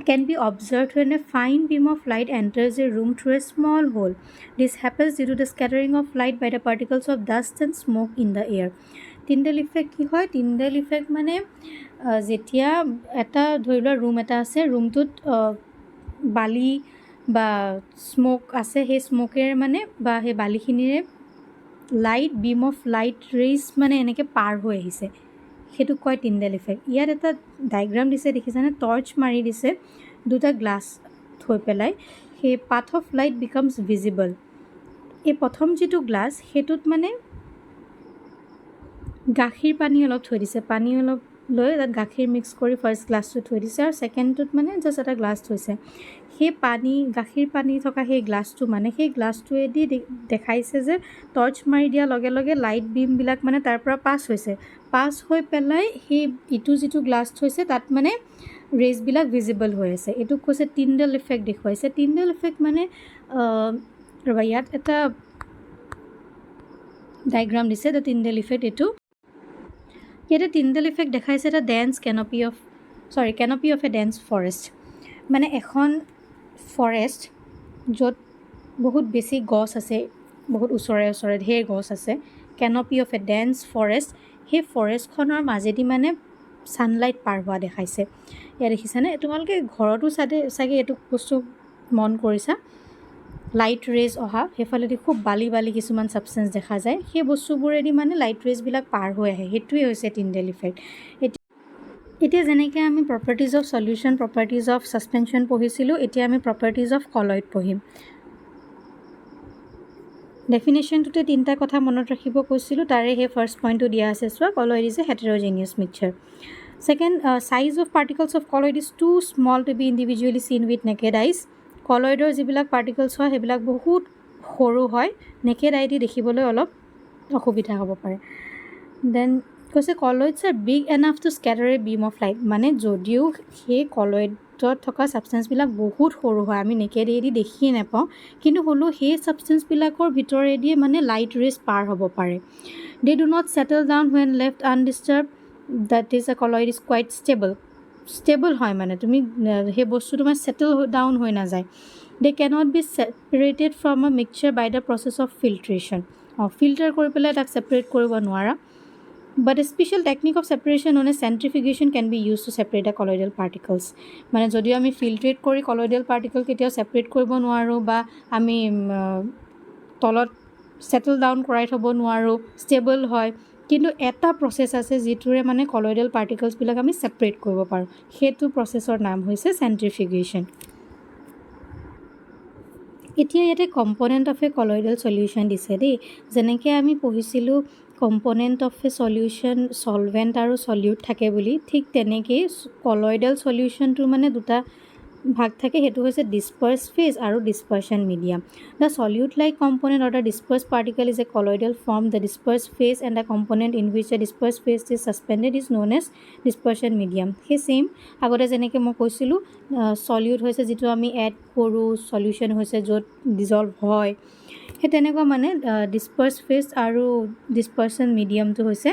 can be observed when a fine beam of light enters a room through a small hole. This happens due to the scattering of light by the particles of dust and smoke in the air. Tyndall effect কি হয় Tyndall effect মানে যেতিয়া এটা ধৰিলোৱা room এটা আছে ৰুমটোত বালি বা স্মোক আছে সেই স্মোকেৰ মানে বা সেই বালিখিনিৰে light beam of light rays মানে এনেকৈ পাৰ হৈ আহিছে সেইটো কয় Tyndall effect ইয়াত এটা ডায়াগ্ৰাম দিছে দেখিছানে টৰ্চ মাৰি দিছে দুটা গ্লাছ থৈ পেলাই সেই path of light becomes visible এই প্ৰথম যেটো গ্লাছ হেতুত মানে গাখীৰ পানী অলপ থৈ দিছে পানী অলপ লৈ তাত গাখীৰ মিক্স কৰি ফাৰ্ষ্ট গ্লাছটো থৈ দিছে আৰু সেকেন্ডটোত মানে জাস্ট এটা গ্লাছ থৈছে সেই পানী গাখীৰ পানী থকা সেই গ্লাছটো মানে সেই গ্লাছটোৱেদি দেখাইছে যে টৰ্চ মাৰি দিয়া লগে লগে লাইট বিমবিলাক মানে তাৰ পৰা পাছ হৈছে পাছ হৈ পেলাই সেই ইটো যেটো গ্লাছ থৈছে তাত মানে ৰেজবিলাক ভিজিবল হৈ আছে এইটো কৈছে Tyndall effect দেখুৱাইছে Tyndall effect মানে ৰবা ইয়াত এটা ডায়াগ্ৰাম দিছে দ্য Tyndall effect এইটো ইয়াতে Tyndall effect দেখাইছে এটা dance canopy of a dense forest মানে এখন ফৰেষ্ট য'ত বহুত বেছি গছ আছে বহুত ওচৰে ওচৰে ঢেৰ গছ আছে canopy of a dense forest সেই ফৰেষ্টখনৰ মাজেদি মানে সানলাইট পাৰ হোৱা দেখাইছে ইয়াত দেখিছানে তোমালোকে ঘৰতো চাগে এইটো বস্তু মন কৰিছা লাইট ৰেজ অহা হেফালেদি খুব বালি কিছুমান সাবষ্টেন্স দেখা যায় সেই বস্তুবোৰেদি মানে লাইট ৰেজবিলাক পাৰ হৈ আহে হেতুই হৈছে Tyndall effect এতিয়া যেনেকৈ আমি properties of solution properties of suspension পঢ়িছিলোঁ এতিয়া আমি প্ৰপাৰ্টিজ অফ কলয়েড পঢ়িম ডেফিনেশনটোতে তিনটা কথা মনত ৰাখিব কৈছিলোঁ তাৰে হে ফাৰ্স্ট পইণ্টটো দিয়া আছে চোৱা colloid is a heterogeneous mixture second size of particles of colloid is too small to be individually seen with naked eyes কলয়েডৰ যিবিলাক পাৰ্টিকলছ হয় সেইবিলাক বহুত সৰু হয় নেকেড আই দি দেখিবলৈ অলপ অসুবিধা হ'ব পাৰে দেন কৈছে colloids are big enough to scatter a beam of light মানে যদিও সেই কলয়েডত থকা সাবষ্টেন্সবিলাক বহুত সৰু হয় আমি নেকেডেদি দেখিয়ে নাপাওঁ কিন্তু হ'লেও সেই সাবষ্টেন্সবিলাকৰ ভিতৰেদি মানে লাইট ৰেজ পাৰ হ'ব পাৰে they do not settle down when left undisturb that is a colloid is quite stable হয় মানে তুমি সেই বস্তুটো মানে সেটেল ডাউন হৈ নাযায় they cannot be separated from a mixture by the process of filtration filter কৰি পেলাই তাক সেপাৰেট কৰিব নোৱাৰা But a special technique of separation known as centrifugation can be used to separate the colloidal particles. মানে যদিও আমি ফিল্ট্ৰেট কৰি colloidal particle কেতিয়াও সেপাৰেট কৰিব নোৱাৰো বা আমি তলত সেটেল ডাউন কৰাই থব নোৱাৰো ষ্টেবল হয় কিন্তু এটা প্ৰসেছ আছে যিটোৰে মানে colloidal particles বিলাক আমি সেপাৰেট কৰিব পাৰো হেতু প্ৰসেছৰ নাম হৈছে centrifugation এতিয়া ইয়াতে component of A colloidal solution দিছে দেই যেনেকৈ আমি পঢ়িছিলোঁ component of a solution solvent আৰু সলিউট থাকে বুলি ঠিক তেনেকৈ কলয়েডাল সলিউশনটোৰ মানে দুটা ভাগ থাকে হেতু হৈছে ডিসপাৰ্স ফেজ আৰু dispersion medium the solute like component or the disperse particle is a colloidal form the disperse phase and the component in which a disperse phase is suspended is known as dispersion medium সেই same আগতে যেনেকৈ মই কৈছিলোঁ solute হৈছে যিটো আমি add কৰোঁ solution হৈছে য'ত ডিজলভ হয় সেই তেনেকুৱা মানে ডিসপাৰ্স ফেজ আৰু ডিসপাৰশন মিডিয়ামটো হৈছে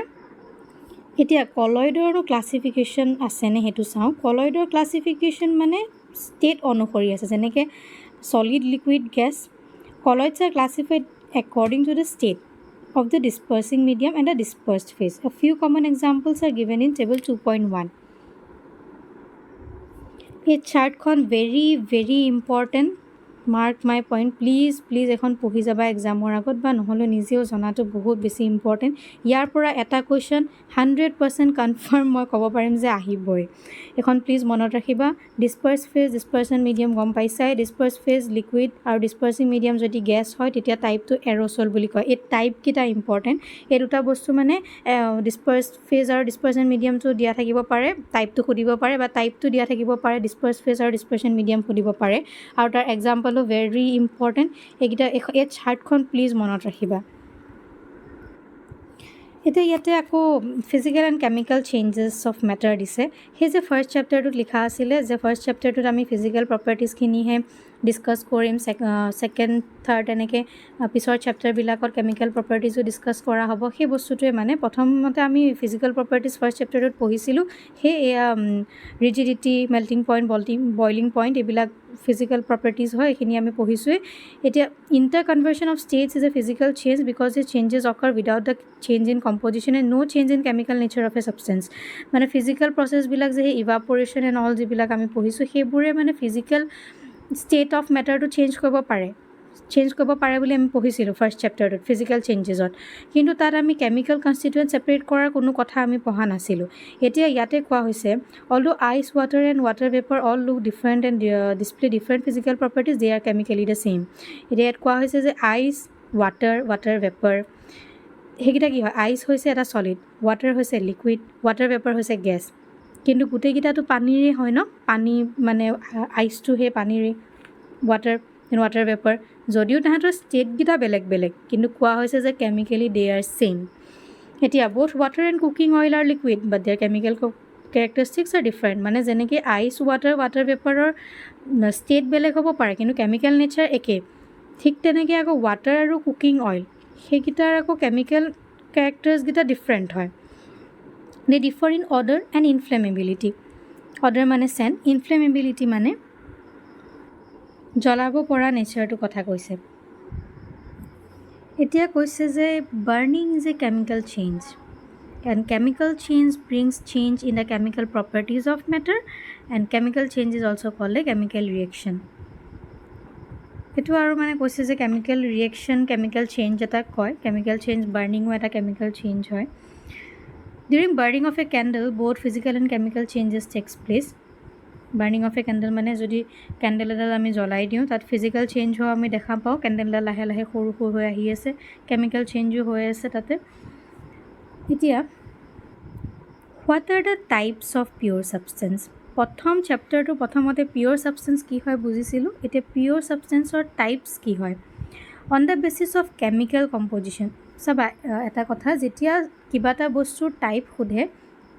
এতিয়া কলয়েডৰো ক্লাছিফিকেশ্যন আছেনে সেইটো চাওঁ কলয়েডৰ ক্লাছিফিকেশ্যন মানে state অনুসৰি আছে যেনেকৈ solid liquid gas colloids are classified according to the state of the dispersing medium and the dispersed phase a few common examples are given in table 2.1 এই চাৰ্টখন very important mark my point, please এখন পঢ়ি যাবা এক্সামৰ আগত, বা নহ'লে নিজেও জনাটো বহুত বেছি ইম্পৰ্টেণ্ট। ইয়াৰ পৰা এটা কুৱেশ্যন 100% কনফাৰ্ম মই ক'ব পাৰিম যে আহিবই। এখন প্লিজ মনত ৰাখিবা। ডিছপাৰ্চ ফেজ, ডিছপাৰ্চন মিডিয়াম গম পাইছাই। ডিছপাৰ্চ ফেজ লিকুইড আৰু ডিছপাৰ্চিং মিডিয়াম যদি গেছ হয় তেতিয়া টাইপটো এৰ'ছল বুলি কয়। এই টাইপকেইটা ইম্পৰ্টেণ্ট। এই দুটা বস্তু মানে ডিছপাৰ্চ ফেজ আৰু ডিছপাৰ্চন মিডিয়ামটো দিয়া থাকিব পাৰে, টাইপটো সুধিব পাৰে, বা টাইপটো দিয়া থাকিব পাৰে, ডিছপাৰ্চ ফেজ আৰু ডিছপাৰ্চন মিডিয়াম সুধিব পাৰে। আৰু তাৰ এক্সাম্পলো ভেৰি ইম্পৰ্টেণ্ট। এইকেইটা এই চাৰ্টখন প্লিজ মনত ৰাখিবা। এতিয়া ইয়াতে আকৌ physical and chemical changes of matter দিছে। সেই যে ফাৰ্ষ্ট চেপ্টাৰটোত লিখা আছিলে যে ফাৰ্ষ্ট চেপ্টাৰটোত আমি ফিজিকেল প্ৰপাৰ্টিজখিনিহে ডিছকাছ কৰিম, ছেকেণ্ড থাৰ্ড এনেকৈ পিছৰ চেপ্টাৰবিলাকত কেমিকেল প্ৰপাৰ্টিজো ডিছকাছ কৰা হ'ব। সেই বস্তুটোৱে মানে প্ৰথমতে আমি ফিজিকেল প্ৰপাৰ্টিজ ফাৰ্ষ্ট চেপ্টাৰটোত পঢ়িছিলোঁ। সেই rigidity, melting point, boiling point, এইবিলাক ফিজিকেল প্ৰপাৰ্টিজ হয়, এইখিনি আমি পঢ়িছোঁৱেই। এতিয়া interconversion of states is a physical change because it changes occur without the change in composition and no' change in chemical nature of a substance. মানে physical প্ৰচেছবিলাক যে সেই ইভাপৰেশ্যন এণ্ড অল যিবিলাক আমি পঢ়িছোঁ, সেইবোৰে মানে ফিজিকেল ষ্টেট অফ মেটাৰটো চেঞ্জ কৰিব পাৰে বুলি আমি পঢ়িছিলোঁ ফাৰ্ষ্ট চেপ্টাৰটোত ফিজিকেল চেঞ্জেছত। কিন্তু তাত আমি কেমিকেল কনষ্টিটুৱেণ্ট ছেপাৰেট কৰাৰ কোনো কথা আমি পঢ়া নাছিলোঁ। এতিয়া ইয়াতে কোৱা হৈছে although ice, water and water vapour all look different and display different physical properties, they are chemically the same. এতিয়া ইয়াত কোৱা হৈছে যে আইচ, ৱাটাৰ ভেপৰ, সেইকেইটা কি হয়? আইচ হৈছে এটা ছলিড, ৱাটাৰ হৈছে লিকুইড, ৱাটাৰ ভেপৰ হৈছে গেছ। কিন্তু গোটেইকেইটাতো পানীৰে হয় ন, পানী মানে আইচটো সেই পানীৰে, ৱাটাৰ ভেপৰ। যদিও তাহাঁতৰ ষ্টেটকেইটা বেলেগ বেলেগ, কিন্তু কোৱা হৈছে যে কেমিকেলি দে আৰ ছেইম। এতিয়া both water and cooking oil are liquid but their chemical characteristics are different. মানে যেনেকৈ আইচ, ৱাটাৰ ভেপৰৰ ষ্টেট বেলেগ হ'ব পাৰে কিন্তু কেমিকেল নেচাৰ একেই। ঠিক তেনেকৈ আকৌ ৱাটাৰ আৰু কুকিং অইল, সেইকেইটাৰ আকৌ কেমিকেল কেৰেক্টাৰ্ছকেইটা ডিফাৰেণ্ট হয়। দে ডিফাৰ ইন অডাৰ এণ্ড ইনফ্লেমেবিলিটি। অডাৰ মানে চেণ্ট, ইনফ্লেমেবিলিটি মানে জ্বলাব পৰা নেচাৰটো কথা কৈছে। এতিয়া কৈছে যে burning is a chemical change and chemical change brings change in the chemical properties of matter and chemical change is also' called a chemical reaction. সেইটো আৰু মানে কৈছে যে কেমিকেল ৰিয়েকশ্যন, কেমিকেল চেঞ্জ এটা কয়। কেমিকেল চেঞ্জ, বাৰ্ণিঙো এটা chemical change হয়। During burning of A candle both physical and chemical changes takes place. Burning of A candle মানে যদি কেণ্ডেল এডাল আমি জ্বলাই দিওঁ, তাত ফিজিকেল চেঞ্জ হোৱা আমি দেখা পাওঁ। কেণ্ডেলডাল লাহে লাহে সৰু হৈ আহি আছে, কেমিকেল চেঞ্জো হৈ আছে তাতে। এতিয়া what are the types of pure substance. প্ৰথম চেপ্টাৰটো প্ৰথমতে পিয়'ৰ ছাবষ্টেঞ্চ কি হয় বুজিছিলোঁ। এতিয়া পিয়'ৰ ছাবষ্টেঞ্চৰ টাইপছ কি হয়। On the basis of chemical composition. চাবা এটা কথা, যেতিয়া কিবা এটা বস্তুৰ টাইপ সোধে,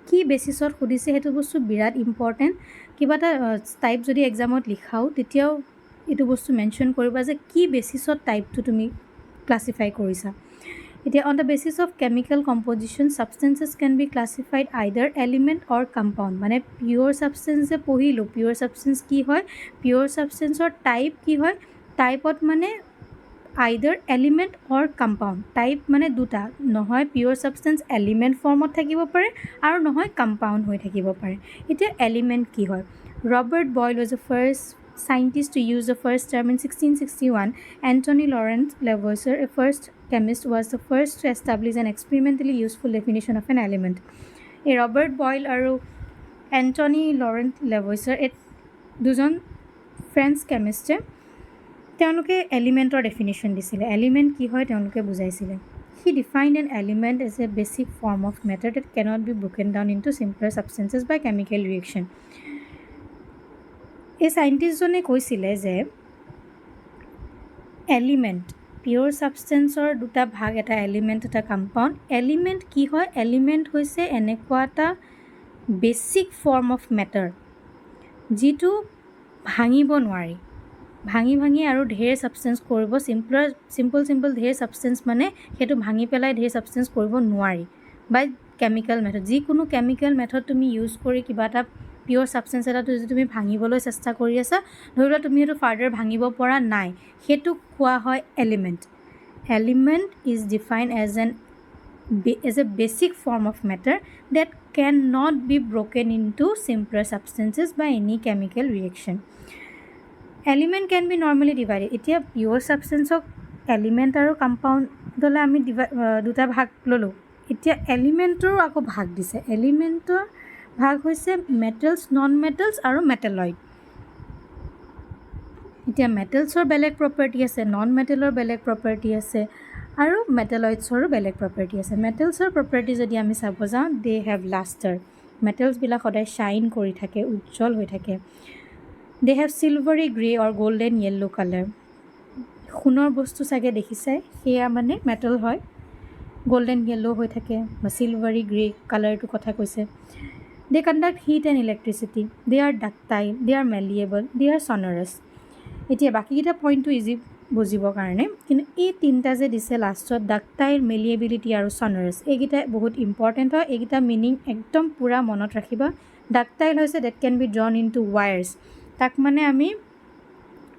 কি বেচিছত সুধিছে সেইটো বস্তু বিৰাট ইম্পৰ্টেণ্ট। কিবা এটা টাইপ যদি এক্সামত লিখাও তেতিয়াও এইটো বস্তু মেনশ্যন কৰিবা যে কি বেচিছত টাইপটো তুমি ক্লাছিফাই কৰিছা। এতিয়া on the basis of chemical composition substances can be classified either element or compound. মানে পিয়'ৰ ছাবষ্টেঞ্চ যে পঢ়িলোঁ, পিয়'ৰ ছাবষ্টেঞ্চ কি হয়, পিয়'ৰ ছাবষ্টেঞ্চৰ টাইপ কি হয়। টাইপত মানে আইদাৰ এলিমেণ্ট অৰ কম্পাউণ্ড। টাইপ মানে দুটা, নহয় পিয়'ৰ ছাবষ্টেঞ্চ এলিমেণ্ট ফৰ্মত থাকিব পাৰে আৰু নহয় কম্পাউণ্ড হৈ থাকিব পাৰে। এতিয়া এলিমেণ্ট কি হয়। Robert boil was the first scientist to use the first term in 1661. Anthony Lawrence Lavoisier, a first chemist, was the first to establish an experimentally useful definition of an element. এই Robert boil আৰু Antony Lawrence লেভইছাৰ এই দুজন French কেমিষ্টে তেওঁলোকে এলিমেণ্টৰ definition দিছিলে। Element কি হয় তেওঁলোকে বুজাইছিলে। He defined an element as a basic form of matter that cannot be broken down into simpler substances by chemical reaction. এই চাইণ্টিষ্টজনে কৈছিলে যে এলিমেণ্ট, পিয়'ৰ ছাবষ্টেঞ্চৰ দুটা ভাগ, এটা এলিমেণ্ট এটা কম্পাউণ্ড। এলিমেণ্ট কি হয়, এলিমেণ্ট হৈছে এনেকুৱা এটা বেছিক ফৰ্ম অফ মেটাৰ যিটো ভাঙিব নোৱাৰি। ভাঙি আৰু ঢেৰ ছাবষ্টেঞ্চ কৰিব, চিম্পল ঢেৰ ছাবষ্টেঞ্চ মানে সেইটো ভাঙি পেলাই ঢেৰ ছাবষ্টেঞ্চ কৰিব নোৱাৰি বাই কেমিকেল মেথড। যিকোনো কেমিকেল মেথড তুমি ইউজ কৰি কিবা এটা পিয়'ৰ ছাবষ্টেঞ্চ এটাটো যদি তুমি ভাঙিবলৈ চেষ্টা কৰি আছা, ধৰি লোৱা তুমি সেইটো ফাৰ্ডাৰ ভাঙিব পৰা নাই, সেইটো কোৱা হয় element. Element is defined as a basic form of matter that cannot be broken into simpler substances by any chemical reaction. Element can be normally divided. এতিয়া পিয়'ৰ ছাবষ্টেঞ্চক এলিমেণ্ট আৰু কম্পাউণ্ডলৈ আমি দুটা ভাগ ল'লোঁ। এতিয়া এলিমেণ্টৰো আকৌ ভাগ দিছে। এলিমেণ্টৰ ভাগ হৈছে মেটেলছ, নন মেটেলছ আৰু মেটেলইড। এতিয়া মেটেলছৰ বেলেগ প্ৰপাৰ্টি আছে, নন মেটেলৰ বেলেগ প্ৰপাৰ্টি আছে আৰু মেটেলইডছৰো বেলেগ প্ৰপাৰ্টি আছে। মেটেলছৰ প্ৰপাৰ্টি যদি আমি চাব যাওঁ, দে হেভ লাষ্টাৰ। মেটেলছবিলাক সদায় শ্বাইন কৰি থাকে, উজ্জ্বল হৈ থাকে। They have silvery grey or golden yellow' colour. সোণৰ বস্তু চাগে দেখিছে, সেয়া মানে মেটেল হয়, গল্ডেন য়েল্ল' হৈ থাকে বা চিলভাৰী গ্ৰে কালাৰটো কথা কৈছে। They conduct heat and electricity. They are ductile, they are malleable, they are sonorous. এতিয়া বাকীকেইটা পইণ্টটো ইজি বুজিবৰ কাৰণে, কিন্তু এই তিনিটা যে দিছে লাষ্টত, ডাক্টাইল, মেলিয়েবিলিটি আৰু চনাৰাছ, এইকেইটা বহুত ইম্পৰ্টেণ্ট হয়। এইকেইটা মিনিং একদম পূৰা মনত ৰাখিবা। ডাক্টাইল হৈছে that can be drawn into wires. তাক মানে আমি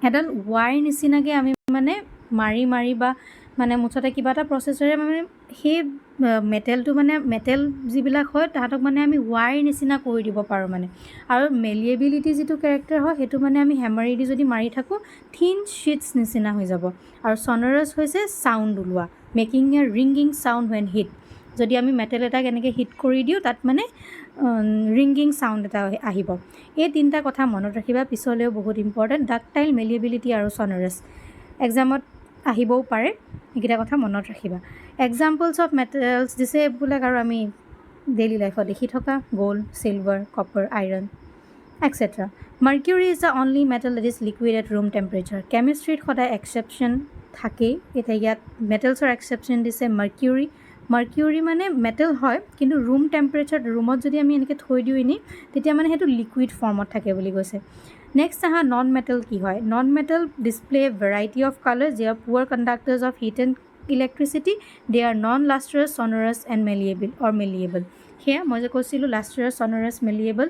এডাল ৱায়াৰ নিচিনাকৈ আমি মানে মাৰি মাৰি বা মানে মুঠতে কিবা এটা প্ৰচেছৰে মানে সেই মেটেলটো মানে মেটেল যিবিলাক হয় তাহাঁতক মানে আমি ৱায়াৰ নিচিনা কৰি দিব পাৰোঁ মানে। আৰু মেলিয়েবিলিটি যিটো কেৰেক্টাৰ হয় সেইটো মানে আমি হেমাৰেদি যদি মাৰি থাকোঁ থিন শ্বীটছ নিচিনা হৈ যাব। আৰু চনাৰাছ হৈছে চাউণ্ড ওলোৱা, making a ringing sound when hit. যদি আমি মেটেল এটাক এনেকৈ হিট কৰি দিওঁ তাত মানে ৰিংগিং চাউণ্ড এটা আহিব। এই তিনিটা কথা মনত ৰাখিবা, পিছলৈও বহুত ইম্পৰ্টেণ্ট। ডাক্টাইল, মেলিয়েবিলিটি আৰু চনাৰাছ এক্সামত আহিবও পাৰে, এইকেইটা কথা মনত ৰাখিবা। এক্সাম্পলছ অফ মেটেলছ দিছে এইবিলাক আৰু আমি ডেইলি লাইফত দেখি থকা gold, silver, copper, iron etcetera. Mercury is the only metal that is liquid at room temperature. কেমিষ্ট্ৰিত সদায় এক্সেপশ্যন থাকেই। এতিয়া ইয়াত মেটেলছৰ এক্সেপশ্যন দিছে মাৰ্কিউৰী। মাৰ্কিউৰী মানে মেটেল হয়, কিন্তু ৰুম টেম্পাৰেচাৰত, ৰুমত যদি আমি এনেকৈ থৈ দিওঁ এনেই, তেতিয়া মানে সেইটো লিকুইড ফৰ্মত থাকে বুলি কৈছে। নেক্সট আহা নন মেটেল কি হয়। Non metal display variety of colours, they are poor conductors of heat and electricity, they are non lustrous, sonorous and malleable. সেয়া মই যে কৈছিলোঁ লাষ্টাৰাছ, চনাৰাছ, মেলিয়েবল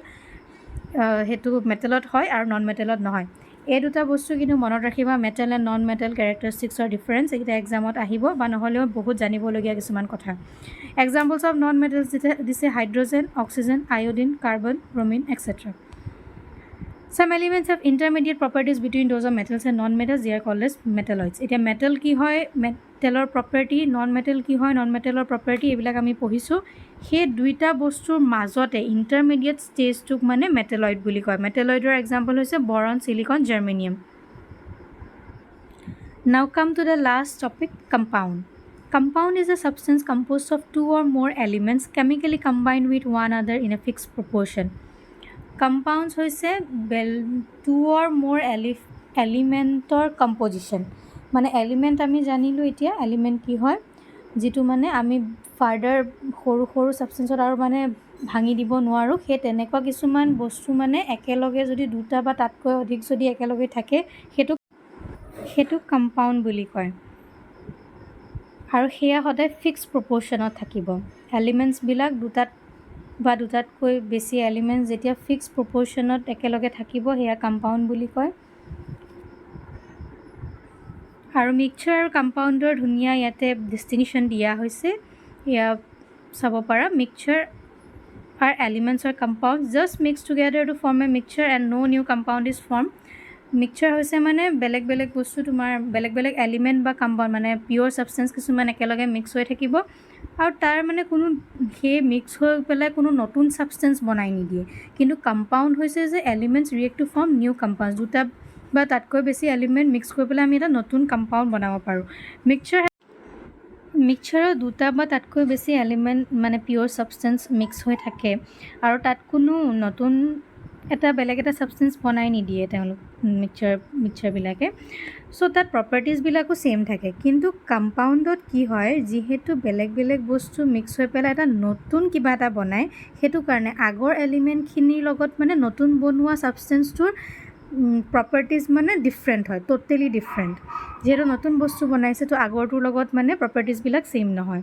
সেইটো মেটেলত হয় আৰু নন মেটেলত নহয়। এই দুটা বস্তু কিন্তু মনত ৰাখিবা, মেটেল এণ্ড নন মেটেল কেৰেক্টাৰিষ্টিক্সৰ ডিফাৰেঞ্চ। এইকেইটা এক্সামত আহিব বা নহ'লেও বহুত জানিবলগীয়া কিছুমান কথা। এক্সাম্পলছ অফ নন মেটেলছ দিছে hydrogen, oxygen, iodine, carbon, bromine etcetera. Some elements have intermediate properties between those of metals and non-metals. They are called as metalloids. এতিয়া মেটেল কি হয়, মেটেলৰ প্ৰপাৰ্টি, নন মেটেল কি হয়, নন মেটেলৰ প্ৰপাৰ্টি, এইবিলাক আমি পঢ়িছোঁ। সেই দুইটা বস্তুৰ মাজতে ইণ্টাৰমিডিয়েট ষ্টেজটোক মানে মেটেলইড বুলি কয়। মেটেলইডৰ এক্সাম্পল হৈছে boron, silicon, germanium. Now come to the last topic, compound. Compound is a substance composed of two or more elements chemically combined with one another in a fixed proportion. Compounds হৈছে two or মোৰ এলিমেণ্টৰ composition. মানে element আমি জানিলোঁ এতিয়া element কি হয়, যিটো মানে আমি ফাৰ্ডাৰ সৰু সৰু ছাবষ্টেঞ্চত আৰু মানে ভাঙি দিব নোৱাৰোঁ। সেই তেনেকুৱা কিছুমান বস্তু মানে একেলগে যদি দুটা বা তাতকৈ অধিক যদি একেলগে থাকে সেইটোক কম্পাউণ্ড বুলি কয়। আৰু সেয়া সদায় ফিক্সড প্ৰপ'ৰ্শ্যনত থাকিব। এলিমেণ্টছবিলাক দুটাত বা দুটাতকৈ বেছি এলিমেণ্টছ যেতিয়া ফিক্সড প্ৰপ'ৰ্শ্যনত একেলগে থাকিব সেয়া কম্পাউণ্ড বুলি কয়। আৰু মিক্সচাৰ আৰু কম্পাউণ্ডৰ ধুনীয়া ইয়াতে ডিষ্টিংশ্যন দিয়া হৈছে, এয়া চাব পাৰা। Mixture are elements or compounds just mixed together to form a mixture and no new compound is formed. Mixture হৈছে মানে বেলেগ বেলেগ বস্তু, তোমাৰ বেলেগ বেলেগ এলিমেণ্ট বা কম্পাউণ্ড মানে পিয়'ৰ ছাবষ্টেঞ্চ কিছুমান একেলগে মিক্স হৈ থাকিব আৰু তাৰ মানে কোনো সেই মিক্স হৈ পেলাই কোনো নতুন ছাবষ্টেঞ্চ বনাই নিদিয়ে। কিন্তু কম্পাউণ্ড হৈছে যে elements react to form new compound, দুটা বা তাতকৈ বেছি এলিমেণ্ট মিক্স কৰি পেলাই আমি এটা নতুন কম্পাউণ্ড বনাব পাৰোঁ। মিক্সচাৰত দুটা বা তাতকৈ বেছি এলিমেণ্ট মানে পিয়'ৰ ছাবষ্টেঞ্চ মিক্স হৈ থাকে আৰু তাত কোনো নতুন এটা বেলেগ এটা ছাবষ্টেঞ্চ বনাই নিদিয়ে তেওঁলোক মিক্সচাৰবিলাকে। চ' তাত প্ৰপাৰ্টিজবিলাকো ছেইম থাকে। কিন্তু কম্পাউণ্ডত কি হয়, যিহেতু বেলেগ বেলেগ বস্তু মিক্স হৈ পেলাই এটা নতুন কিবা এটা বনায়, সেইটো কাৰণে আগৰ এলিমেণ্টখিনিৰ লগত মানে নতুন বনোৱা ছাবষ্টেঞ্চটোৰ প্ৰপাৰ্টিজ মানে ডিফাৰেণ্ট হয়, ট'টেলি ডিফাৰেণ্ট। যিহেতু নতুন বস্তু বনাইছে তো আগৰটোৰ লগত মানে প্ৰপাৰ্টিজবিলাক ছেইম নহয়।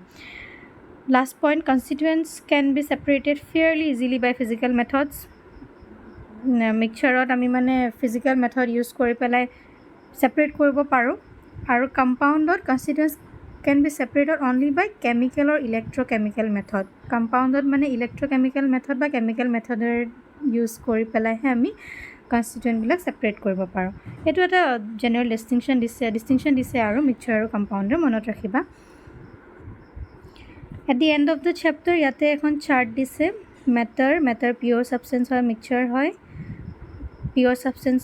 Last point, constituents can be separated fairly easily by physical methods. মিক্সচাৰত আমি মানে ফিজিকেল মেথড ইউজ কৰি পেলাই ছেপাৰেট কৰিব পাৰোঁ। আৰু কম্পাউণ্ডত constituents can be separated only by chemical or electrochemical method. কম্পাউণ্ডত মানে ইলেক্ট্ৰকেমিকেল মেথড বা কেমিকেল মেথডৰ ইউজ কৰি পেলাইহে আমি কনষ্টিটুৱেণ্টবিলাক ছেপাৰেট কৰিব পাৰোঁ। এইটো এটা জেনেৰেল ডিষ্টিংশ্যন দিছে আৰু মিক্সচাৰ আৰু কম্পাউণ্ডৰ মনত ৰাখিবা। At the end of the chapter ইয়াতে এখন চাৰ্ট দিছে। মেটাৰ পিয়'ৰ ছাবষ্টেঞ্চ হয়, মিক্সচাৰ হয়। পিয়'ৰ ছাবষ্টেঞ্চ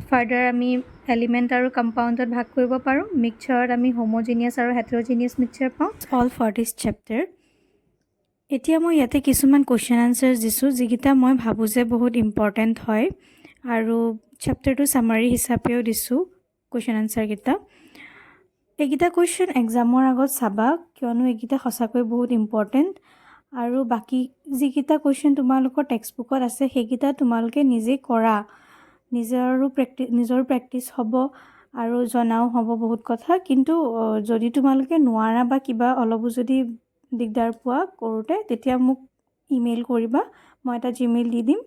ফাৰ্ডাৰ আমি এলিমেণ্ট আৰু কম্পাউণ্ডত ভাগ কৰিব পাৰোঁ। মিক্সচাৰত আমি হোম'জিনিয়াছ আৰু হেটেৰ'জিনিয়াছ মিক্সচাৰ পাওঁ। All for this chapter. এতিয়া মই ইয়াতে কিছুমান কুৱেশ্যন আনচাৰ্ছ দিছোঁ যিকেইটা মই ভাবোঁ যে বহুত ইম্পৰ্টেণ্ট হয় আৰু চেপ্টাৰটো ছামাৰী হিচাপেও দিছোঁ কুৱেশ্যন আনচাৰকেইটা। এইকেইটা কুৱেশ্যন এক্সামৰ আগত চাবা কিয়নো এইকেইটা সঁচাকৈ বহুত ইম্পৰ্টেণ্ট আৰু বাকী যিকেইটা কুৱেশ্যন তোমালোকৰ টেক্সটবুকত আছে সেইকেইটা তোমালোকে নিজে কৰা, নিজৰ প্ৰেক্টিছ হ'ব আৰু জনাও হ'ব বহুত কথা। কিন্তু যদি তোমালোকে নোৱাৰা বা কিবা অলপো যদি দিগদাৰ পোৱা কৰোঁতে তেতিয়া মোক ইমেইল কৰিবা, মই এটা জিমেইল দি দিম।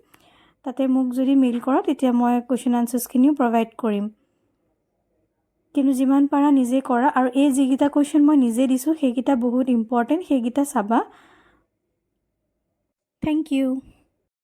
তাতে মোক যদি মেইল কৰা তেতিয়া মই কুৱেশ্যন আনচাৰ্ছখিনিও প্ৰভাইড কৰিম। কিন্তু যিমান পাৰা নিজে কৰা আৰু এই যিকেইটা কুৱেশ্যন মই নিজে দিছোঁ সেইকেইটা বহুত ইম্পৰ্টেণ্ট, সেইকেইটা চাবা। Thank U.